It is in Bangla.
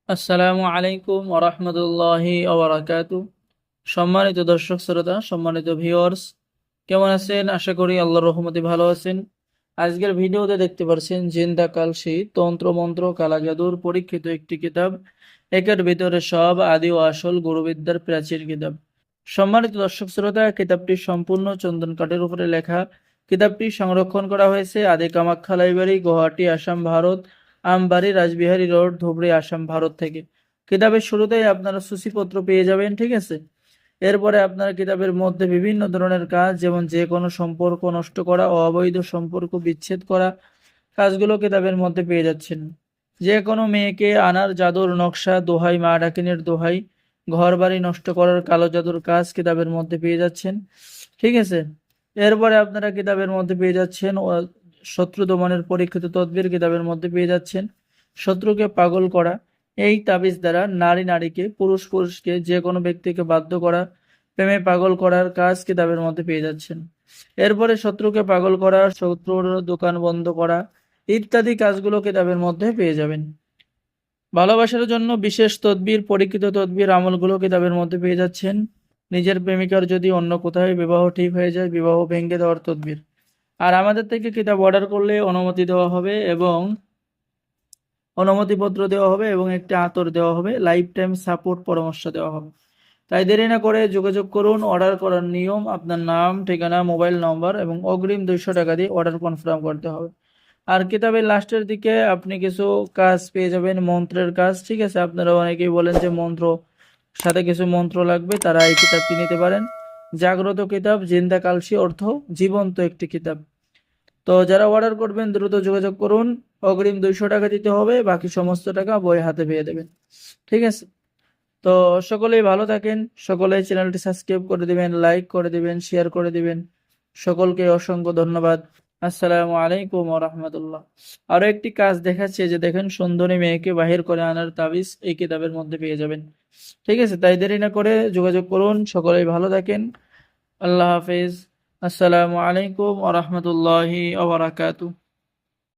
আসসালামু আলাইকুম ওরহমতুল্লাহি ওবরাকাতু। সম্মানিত দর্শক শ্রোতা, সম্মানিত ভিউয়ার্স, কেমন আছেন? আশা করি আল্লাহর রহমতে ভালো আছেন। আজকের ভিডিওতে দেখতে পাচ্ছেন জিন্দা কালসি তন্ত্র মন্ত্র কালা জাদুর পরীক্ষিত একটি কিতাব। একের ভিতরে সব আদি ও আসল গুরুবিদ্যার প্রাচীর কিতাব। সম্মানিত দর্শক শ্রোতা, কিতাবটি সম্পূর্ণ চন্দন কাঠের উপরে লেখা। কিতাবটি সংরক্ষণ করা হয়েছে আদি কামাখ্যা লাইব্রেরি, গুয়াহাটি, আসাম, ভারত। আমবাড়ি, রাসবিহারী রোড, ধুবড়ী, আসাম, ভারত থেকে। কিতাবের শুরুতেই আপনারা সূচিপত্র পেয়ে যাবেন, ঠিক আছে? এরপরে আপনার কিতাবের মধ্যে বিভিন্ন ধরনের কাজ, যেমন যে কোনো সম্পর্ক নষ্ট করা, অবৈধ সম্পর্ক বিচ্ছেদ করা, কাজগুলো কিতাবের মধ্যে পেয়ে যাচ্ছেন। যে কোনো মেয়েকে আনার জাদুর নকশা, দোহাই, মা ডাকিনীর দোহাই, ঘর বাড়ি নষ্ট করার কালো জাদুর কাজ কিতাবের মধ্যে পেয়ে যাচ্ছেন, ঠিক আছে? এরপরে আপনারা কিতাবের মধ্যে পেয়ে যাচ্ছেন শত্রু দমনের পরীক্ষিত তদবির কিতাবের মধ্যে পেয়ে যাচ্ছেন। শত্রুকে পাগল করা, এই তাবিজ দ্বারা নারী নারীকে, পুরুষ পুরুষকে, যে কোনো ব্যক্তিকে বাধ্য করা, প্রেমে পাগল করার কাজ কিতাবের মধ্যে পেয়ে যাচ্ছেন। এরপরে শত্রুকে পাগল করা, শত্রুর দোকান বন্ধ করা ইত্যাদি কাজগুলো কিতাবের মধ্যে পেয়ে যাবেন। ভালোবাসার জন্য বিশেষ তদবির, পরীক্ষিত তদবির আমলগুলো কিতাবের মধ্যে পেয়ে যাচ্ছেন। নিজের প্রেমিকার যদি অন্য কোথাও বিবাহ ঠিক হয়ে যায়, বিবাহ ভেঙে দেওয়ার তদবির। আর আমাদের থেকে কিতাব অর্ডার করলে অনুমতি দেওয়া হবে এবং অনুমতিপত্র দেওয়া হবে এবং একটি আতর দেওয়া হবে, লাইফ টাইম সাপোর্ট পরামর্শ দেওয়া হবে। তাই দেরি না করে যোগাযোগ করুন। অর্ডার করার নিয়ম: আপনার নাম, ঠিকানা, মোবাইল নম্বর এবং অগ্রিম 200 টাকা দিয়ে অর্ডার কনফার্ম করতে হবে। আর কিতাবের লাস্টের দিকে আপনি কিছু কাজ পেয়ে যাবেন, মন্ত্রের কাজ, ঠিক আছে? আপনারা অনেকেই বলেন যে মন্ত্র, সাথে কিছু মন্ত্র লাগবে, তারা এই কিতাবটি নিতে পারেন। জাগ্রত কিতাব, জিন্দা কালসি অর্থ জীবন্ত একটি কিতাব। তো যারা অর্ডার করবেন দ্রুত যোগাযোগ করুন। অগ্রিম 200 টাকা দিতে হবে, বাকি সমস্ত টাকা বই হাতে পেয়ে দেবেন, ঠিক আছে? তো সকলেই ভালো থাকেন, সকলেই চ্যানেলটি সাবস্ক্রাইব করে দিবেন, লাইক করে দিবেন, শেয়ার করে দিবেন। সকলকে অসংখ্য ধন্যবাদ। আসসালামু আলাইকুম ওয়া রাহমাতুল্লাহ। আরো একটি কাজ দেখাচ্ছে, যে দেখেন, সুন্দরী মেয়েকে বাহির করে আনার তাবিজ এই কিতাবের মধ্যে পেয়ে যাবেন, ঠিক আছে? তাই দেরি না করে যোগাযোগ করুন। সকলেই ভালো থাকেন। আল্লাহ হাফেজ। আসসালামু আলাইকুম ওয়া রাহমাতুল্লাহি ওয়া বারাকাতুহু।